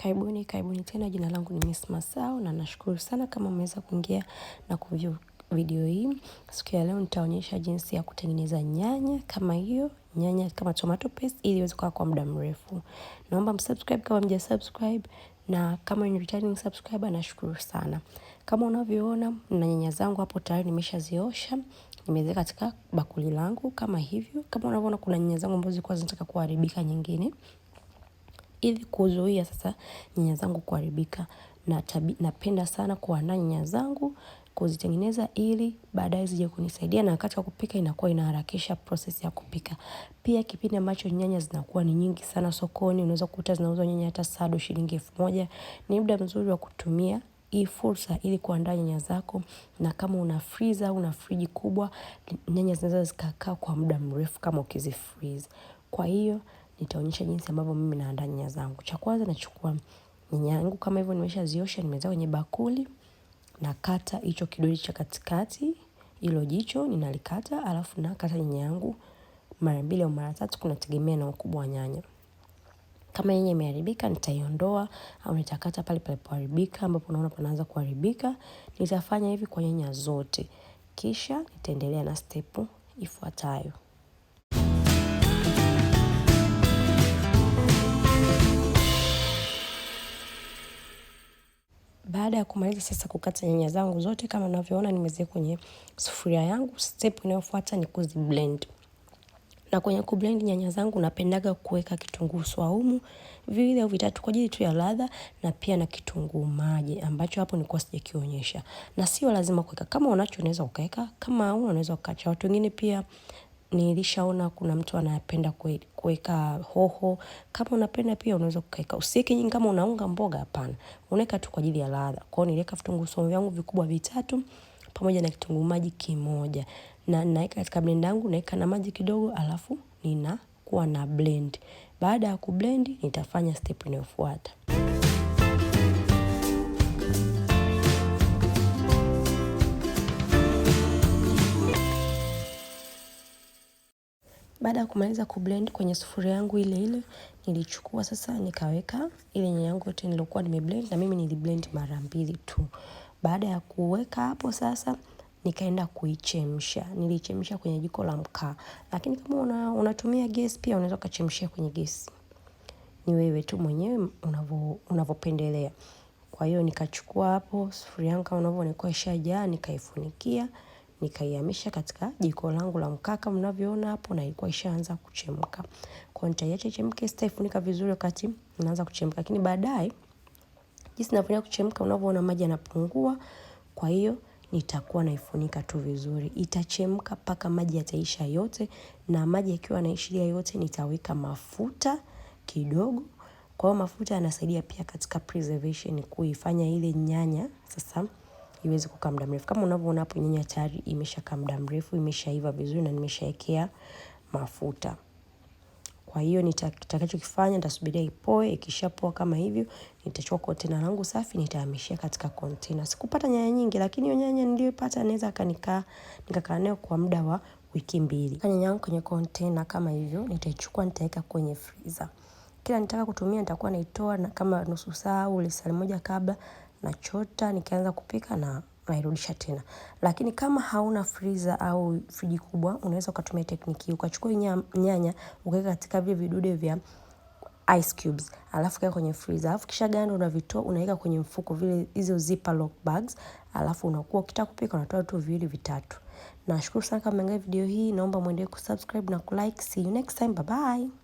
Karibuni tena, jina langu ni Miss Masao na nashukuru sana kama mmeweza kuingia na kuview video hii. Siku ya leo nitaonyesha jinsi ya kutengeneza nyanya kama hiyo, nyanya kama tomato paste ili iweze kukaa kwa muda mrefu. Naomba msubscribe kama mjasubscribe, na kama ni returning subscriber nashukuru sana. Kama unavyoona na nyanya zangu hapo tayari nimeshaziosha, nimeziweka katika bakuli langu kama hivyo. Kama unavyoona kuna nyanya zangu ambazo zilikuwa zinataka kuharibika nyingine. Ili kuzuia sasa nyanya zangu kuharibika, napenda sana kuandaa nyanya zangu, kuzitengeneza ili baadaye zije kunisaidia, na wakati wa kupika inakuwa inaharakisha process ya kupika. Pia kipindi ambacho nyanya zinakuwa ni nyingi sana sokoni, unaweza kukuta zinauzwa nyanya hata sado shilingi 1000. Ni muda mzuri wa kutumia hii fursa ili kuandaa nyanya zako, na kama una freezer au una friji kubwa, nyanya zinaweza zikakaa kwa muda mrefu kama ukizifreeze. Kwa hiyo nitaonyesha jinsi ambavyo mimi naandaa nyanya zangu. Cha kwanza nachukua nyanya yangu kama hivyo nimeshaziosha, nimeweka kwenye bakuli, nakata hicho kidole cha katikati, hilo jicho ninalikata, alafu nakata nyanya yangu mara 2 au mara 3 kunategemea na ukubwa wa nyanya. Kama nyanya imeharibika nitaiondoa au nitakata pale palipoharibika ambapo naona panaanza kuharibika. Nitafanya hivi kwa nyanya zote. Kisha nitaendelea na step ifuatayo. Baada ya kumaliza sasa kukata nyanya zangu zote kama unavyoona nimeziweka kwenye sufuria yangu, step inayofuata ni kuziblend. Na kwenye kublend nyanya zangu napendaga kuweka kitunguu swaumu 2 au 3 kwa ajili tu ya ladha, na pia na kitunguu maji ambacho hapo nilikuwa sijakionyesha. Na sio lazima kuweka, kama unacho unaweza ukaweka, kama huna unaweza ukaacha. Watu wengine pia nilishaona kuna mtu anapenda kuweka hoho. Kama unapenda pia unaweza kuweka. Usiweke nyingi kama unaunga mboga, hapana. Unaweka tu kwa ajili ya ladha. Kwa hiyo niliweka vitunguu saumu vyangu vikubwa 3 pamoja na kitunguu maji 1. Na naweka katika blender yangu, naweka na maji kidogo, alafu ninakuwa na blend. Baada ya kublend nitafanya step inayofuata. Baada ya kumaliza kublend kwenye sufuria yangu ile ile, nilichukua sasa nikaweka ile nyanya yangu yote nilokuwa nimeblend, na mimi niliblend mara 2 tu. Baada ya kuweka hapo sasa nikaenda kuichemsha. Nilichemsha kwenye jiko la mkaa. Lakini kama unatumia gesi pia unaweza kuchemshia kwenye gesi. Ni wewe tu mwenyewe unavyopendelea. Kwa hiyo nikachukua hapo sufuria yangu kama unavyoona ilikuwa ishajaa, nikaifunikia. Nikaihamisha katika jiko langu la mkaa kama mnavyoona hapo, na ilikuwa ishaanza kuchemka. Kwa hiyo nitaiacha ichemke, sitaifunika vizuri wakati inaanza kuchemka. Lakini baadaye jinsi inavyoanza kuchemka unavyoona maji yanapungua, kwa hiyo nitakuwa naifunika tu vizuri. Itachemka mpaka maji yataisha yote, na maji yakiwa yanaishiria yote nitaweka mafuta kidogo. Kwa hiyo mafuta yanasaidia pia katika preservation, kuifanya ile nyanya sasa iweze kukaa muda mrefu. Kama unavyoona hapo nyanya tayari imeshakaa muda mrefu, imeshaiva vizuri na nimeshawekea mafuta. Kwa hiyo nitakachokifanya nitasubiria ipoe. Ikishapoa kama hivyo nitachukua container langu safi, nitahamishia katika container. Sikupata nyanya nyingi, lakini hiyo nyanya niliyopata naweza nikakaa nayo kwa muda wa wiki 2. Nyanya yangu kwenye container kama hivyo nitaichukua, nitaweka kwenye freezer. Kila nitaka kutumia nitakuwa naitoa kama nusu saa au lisaa moja kabla, nachota nikianza kupika na nairudisha tena. Lakini kama hauna freezer au friji kubwa, unaweza ukatumia tekniki hii. Ukachukua nyanya ukaweka katika vile vidude vya ice cubes, alafu kaweka kwenye freezer. Alafu kisha ganda unavitoa, unaweka kwenye mfuko vile hizo zipper lock bags, alafu unakuwa ukitaka kupika unatoa tu 2 3. Nashukuru sana kama mmeangalia video hii, naomba muendelee kusubscribe na kulike. See you next time. Bye bye.